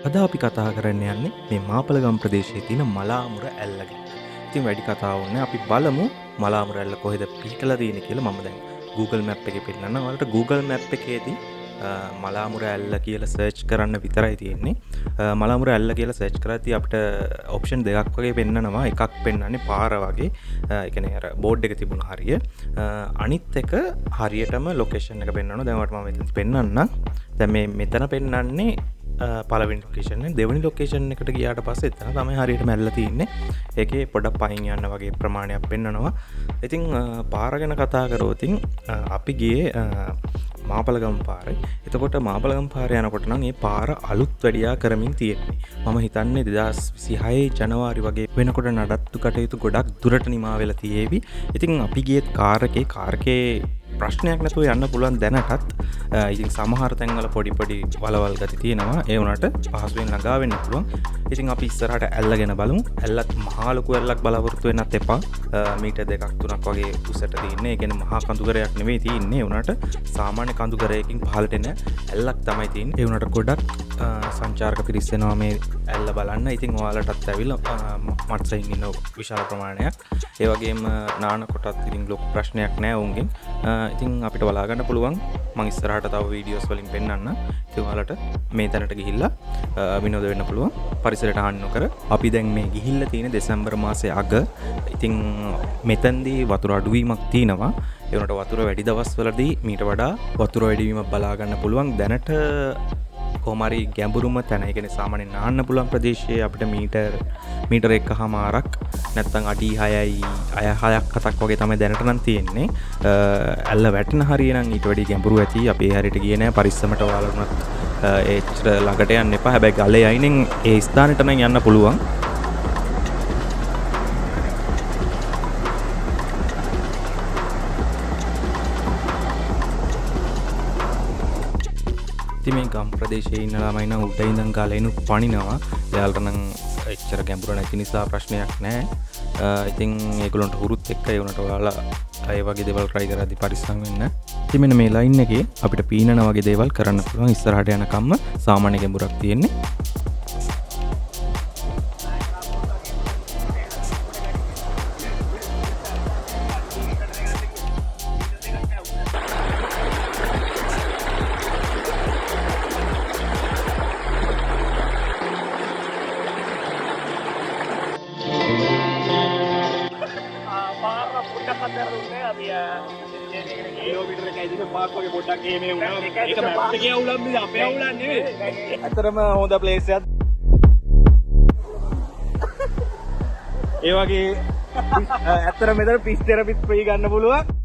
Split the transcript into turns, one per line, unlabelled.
අද අපි කතා කරන්න යන්නේ මේ මාපලගම් ප්‍රදේශයේ තියෙන මලාමුර ඇල්ල ගැන. ඉතින් වැඩි කතා ඕනේ අපි බලමු මලාමුර ඇල්ල කොහෙද පිහිටලා තියෙන්නේ කියලා. මම දැන් Google Map එකේ පෙන්නනවා. ඔයාලට Google Map එකේදී මලාමුර ඇල්ල කියලා සර්ච් කරන්න විතරයි තියෙන්නේ. මලාමුර ඇල්ල කියලා සර්ච් කරද්දී අපිට ඔප්ෂන් දෙකක් වගේ පෙන්නනවා. එකක් පෙන්නන්නේ පාර වගේ. ඒ කියන්නේ අර බෝඩ් එක තිබුණ හරිය. අනිත් එක හරියටම ලොකේෂන් එක පෙන්නනවා. දැන් මට මම මෙතන පෙන්නන්නම්. දැන් මේ මෙතන පෙන්නන්නේ පළවෙනි ලොකේෂන් එක. දෙවෙනි ලොකේෂන් එකට ගියාට පස්සේ එතන තමයි හරියටම ඇල්ල තියෙන්නේ. ඒකේ පොඩක් පයින් යන්න වගේ ප්‍රමාණයක් පෙන්නනවා. ඉතින් පාර ගැන කතා කරොත් අපි ගියේ මාපලගම් පාරේ. එතකොට මාපලගම් පාරේ යනකොට නම් මේ පාර අලුත් වැඩියා කරමින් තියෙන්නේ. මම හිතන්නේ 2026 ජනවාරි වගේ වෙනකොට නඩත්තු කටයුතු ගොඩක් දුරට නිමා වෙලා තියේවි. ඉතින් අපි ගියේත් කාර් එකේ ප්‍රශ්නයක් නැතුව යන්න පුළුවන් දැනටත්. ඉතින් සමහර තැන්වල පොඩි වලවල් ගති තියෙනවා. ඒ වුණාට පහසුවෙන් ළඟා වෙන්න පුළුවන්. ඉතින් අපි ඉස්සරහට ඇල්ලගෙන බලමු. ඇල්ලත් මහා ලොකු ඇල්ලක් බලාපොරොත්තු වෙන්නත් එපා. මීටර් 2-3ක් වගේ උසට තියෙන්නේ. ඒ කියන්නේ මහා කඳුකරයක් නෙවෙයි තියෙන්නේ. ඒ වුණාට සාමාන්‍ය කඳුකරයකින් පහළට එන ඇල්ලක් තමයි තියෙන්නේ. ඒ වුණාට ගොඩක් සංචාරක පිරිස් එනවා මේ ඇල්ල බලන්න. ඉතින් ඔයාලටත් ඇවිල්ලා මත්සයින් ඉන්න විශාල ප්‍රමාණයක්. ඒ වගේම නාන කොටත් ඉතින් ලොකු ප්‍රශ්නයක් නෑ උන්ගෙන්. ඉතින් අපිට බලා ගන්න පුළුවන්. මම ඉස්සරහට තව වීඩියෝස් වලින් පෙන්නන්න. ඉතින් ඔයාලට මේ තැනට ගිහිල්ලා විනෝද වෙන්න පුළුවන්. පරිසරයට හානි නොකර. අපි දැන් මේ ගිහිල්ලා තියෙන දෙසැම්බර් මාසයේ අග. ඉතින් මෙතෙන්දී වතුර අඩුවීමක් තියෙනවා. ඒ වුණාට වතුර වැඩි දවස්වලදී මීට වඩා වතුර වැඩිවීමක් බලා ගන්න පුළුවන්. දැනට කොහොමරි ගැඹුරුම තැන. ඒ කියන්නේ සාමාන්‍යයෙන් නාන්න පුළුවන් ප්‍රදේශයේ අපිට මීටර 1.5ක් නැත්නම් අඩි 6ක් වගේ තමයි දැනට නම් තියෙන්නේ. ඇල්ල වැටෙන හරිය නම් ඊට වැඩි ගැඹුරු ඇති. අපි ඒ හරියට ගියේ නෑ. පරිස්සමට ඔයාලුණත් ඒච්චර ළඟට යන්න එපා. හැබැයි ගලේ අයිනෙන් ඒ ස්ථානෙට නම් යන්න පුළුවන්. ඉතින් මේ ගම් ප්‍රදේශයේ ඉන්න ළමයි නම් උඩ ඉඳන් ගලේනුත් පනිනවා. එයාලට නම් එච්චර ගැඹුර නැති නිසා ප්‍රශ්නයක් නැහැ. ඉතින් ඒගොල්ලන්ට හුරුත් එක්ක ඒ වුණාට ඔයාලා ඒ වගේ දේවල් try කරද්දි පරිස්සම් වෙන්න. ඉතින් මෙන්න මේ ලයින් එකේ අපිට පීනන වගේ දේවල් කරන්න පුළුවන්. ඉස්සරහට යනකම්ම සාමාන්‍ය ගැඹුරක් තියෙන්නේ.
ඇතරම හොඳ ප්ලේස් එකක්. ඒ වගේ ඇත්තට මෙතන පිස් තෙරපිත් ෆ්‍රී ගන්න පුළුවන්.